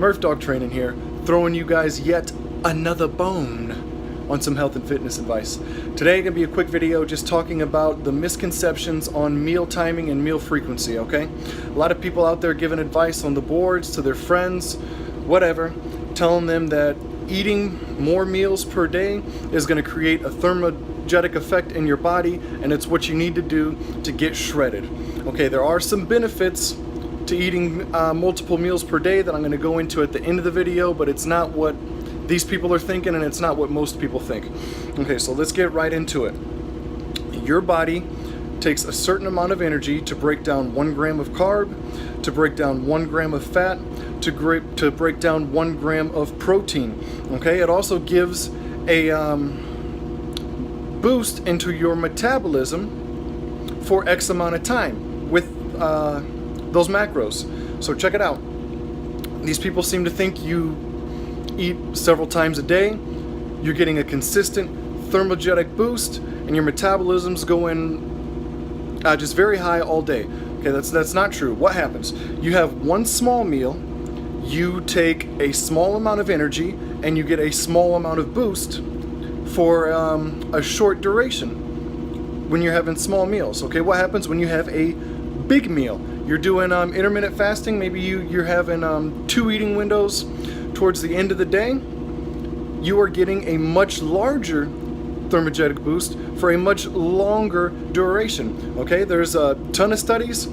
Murph Dog Training here, throwing you guys yet another bone on some health and fitness advice. Today gonna be a quick video just talking about the misconceptions on meal timing and meal frequency, okay? A lot of people out there giving advice on the boards to their friends, whatever, telling them that eating more meals per day is gonna create a thermogenic effect in your body, and it's what you need to do to get shredded. Okay, there are some benefits to eating multiple meals per day that I'm going to go into at the end of the video, but it's not what these people are thinking, and it's not what most people think. Okay, so let's get right into it. Your body takes a certain amount of energy to break down 1 gram of carb, to break down 1 gram of fat, to break down 1 gram of protein. Okay, it also gives a boost into your metabolism for X amount of time with those macros. So check it out. These people seem to think you eat several times a day, you're getting a consistent thermogenic boost, and your metabolism's going just very high all day. Okay, that's not true. What happens? You have one small meal, you take a small amount of energy, and you get a small amount of boost for a short duration when you're having small meals. Okay, what happens when you have a big meal? You're doing intermittent fasting, maybe you're having 2 eating windows towards the end of the day. You are getting a much larger thermogenic boost for a much longer duration. Okay, there's a ton of studies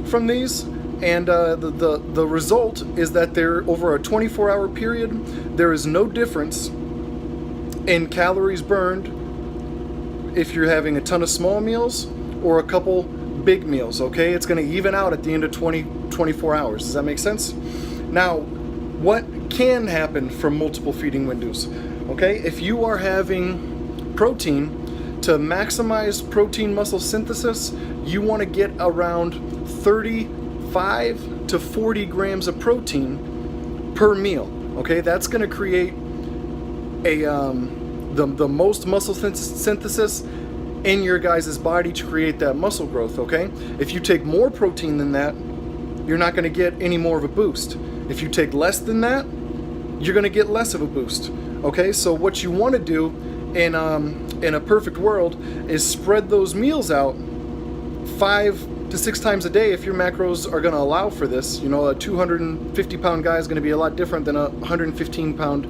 from these, and the result is that there, over a 24-hour period, there is no difference in calories burned if you're having a ton of small meals or a couple big meals. Okay, it's going to even out at the end of 24 hours. Does that make sense? Now, what can happen from multiple feeding windows? Okay, if you are having protein, to maximize protein muscle synthesis, you want to get around 35 to 40 grams of protein per meal. Okay, that's going to create a the most muscle synthesis in your guys' body to create that muscle growth. Okay, if you take more protein than that, you're not going to get any more of a boost. If you take less than that, you're going to get less of a boost. Okay, so what you want to do in a perfect world is spread those meals out 5 to 6 times a day if your macros are going to allow for this. You know, a 250-pound guy is going to be a lot different than a 115-pound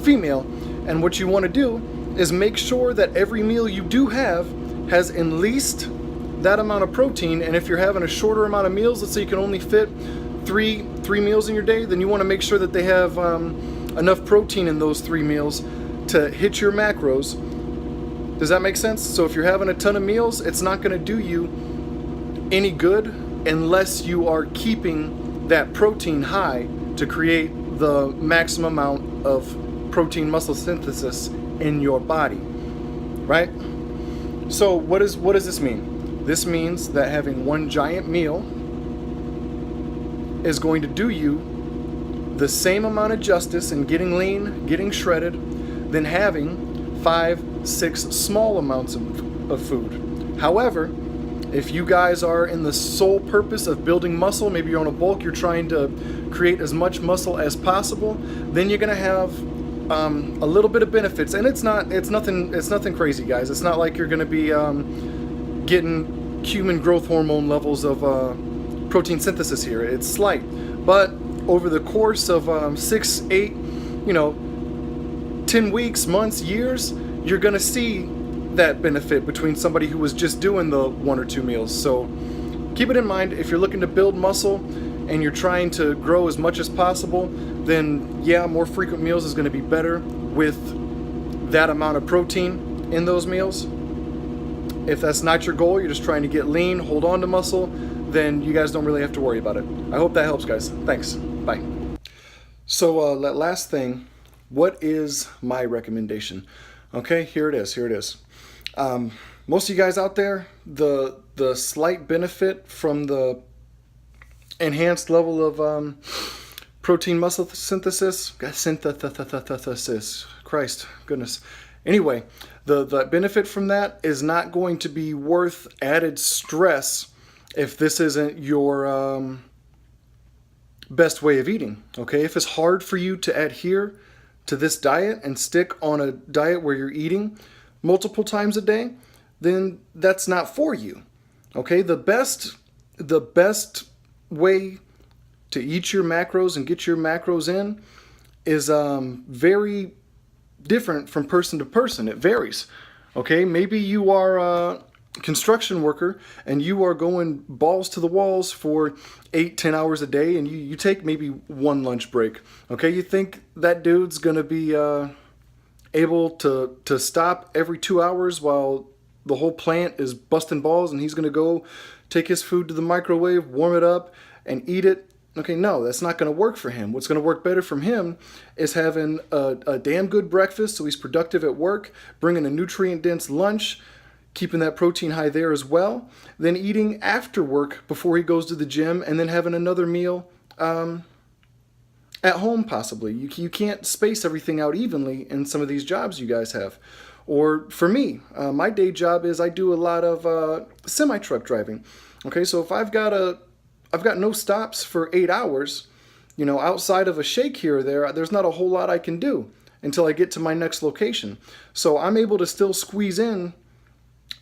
female. And what you want to do is make sure that every meal you do have has at least that amount of protein. And if you're having a shorter amount of meals, let's say you can only fit three meals in your day, then you want to make sure that they have enough protein in those 3 meals to hit your macros. Does that make sense? So if you're having a ton of meals, it's not going to do you any good unless you are keeping that protein high to create the maximum amount of protein muscle synthesis in your body, right? So what does this mean? This means that having one giant meal is going to do you the same amount of justice in getting lean, getting shredded, than having 5-6 small amounts of food. However, if you guys are in the sole purpose of building muscle, maybe you're on a bulk, you're trying to create as much muscle as possible, then you're going to have a little bit of benefits, and it's nothing crazy, guys. It's not like you're going to be getting human growth hormone levels of protein synthesis here. It's slight, but over the course of 6, 8, 10 weeks, months, years, you're going to see that benefit between somebody who was just doing the 1 or 2 meals. So keep it in mind. If you're looking to build muscle and you're trying to grow as much as possible, then yeah, more frequent meals is going to be better with that amount of protein in those meals. If that's not your goal, you're just trying to get lean, hold on to muscle, then you guys don't really have to worry about it. I hope that helps, guys. Thanks. Bye. So that last thing, what is my recommendation? Okay, here it is. Most of you guys out there, the slight benefit from the enhanced level of protein muscle synthesis, Christ, goodness. Anyway, the benefit from that is not going to be worth added stress if this isn't your best way of eating. Okay, if it's hard for you to adhere to this diet and stick on a diet where you're eating multiple times a day, then that's not for you. Okay, the best way to eat your macros and get your macros in is very different from person to person. It varies. Okay, maybe you are a construction worker and you are going balls to the walls for 8-10 hours a day, and you take maybe one lunch break. Okay, you think that dude's gonna be able to stop every 2 hours while the whole plant is busting balls, and he's gonna go take his food to the microwave, warm it up, and eat it? Okay, no, that's not going to work for him. What's going to work better for him is having a damn good breakfast so he's productive at work, bringing a nutrient-dense lunch, keeping that protein high there as well, then eating after work before he goes to the gym, and then having another meal at home possibly. You can't space everything out evenly in some of these jobs you guys have. Or for me, my day job is I do a lot of semi-truck driving. Okay, so if I've got no stops for 8 hours, you know, outside of a shake here or there, there's not a whole lot I can do until I get to my next location. So I'm able to still squeeze in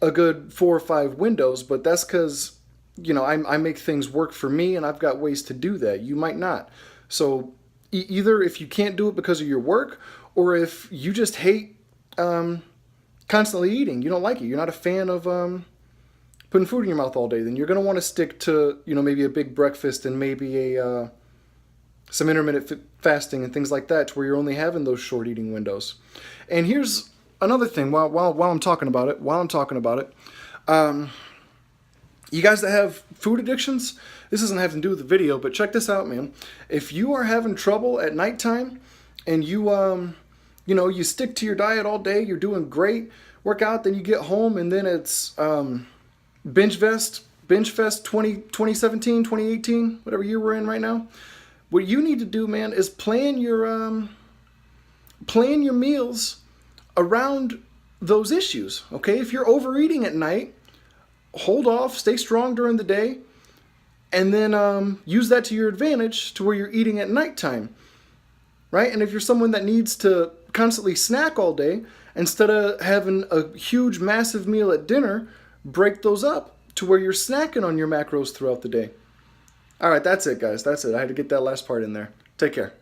a good 4 or 5 windows, but that's because, you know, I make things work for me, and I've got ways to do that. You might not. So either if you can't do it because of your work, or if you just hate constantly eating, you don't like it, you're not a fan of putting food in your mouth all day, then you're going to want to stick to, you know, maybe a big breakfast and maybe some intermittent fasting and things like that, to where you're only having those short eating windows. And here's another thing while I'm talking about it, you guys that have food addictions, this doesn't have to do with the video, but check this out, man. If you are having trouble at nighttime and you stick to your diet all day, you're doing great, work out, then you get home and then it's Binge Fest 2017, 2018, whatever year we're in right now. What you need to do, man, is plan your meals around those issues. Okay, if you're overeating at night, hold off, stay strong during the day, and then use that to your advantage to where you're eating at nighttime, right? And if you're someone that needs to constantly snack all day, instead of having a huge, massive meal at dinner, break those up to where you're snacking on your macros throughout the day. All right, that's it, guys. That's it. I had to get that last part in there. Take care.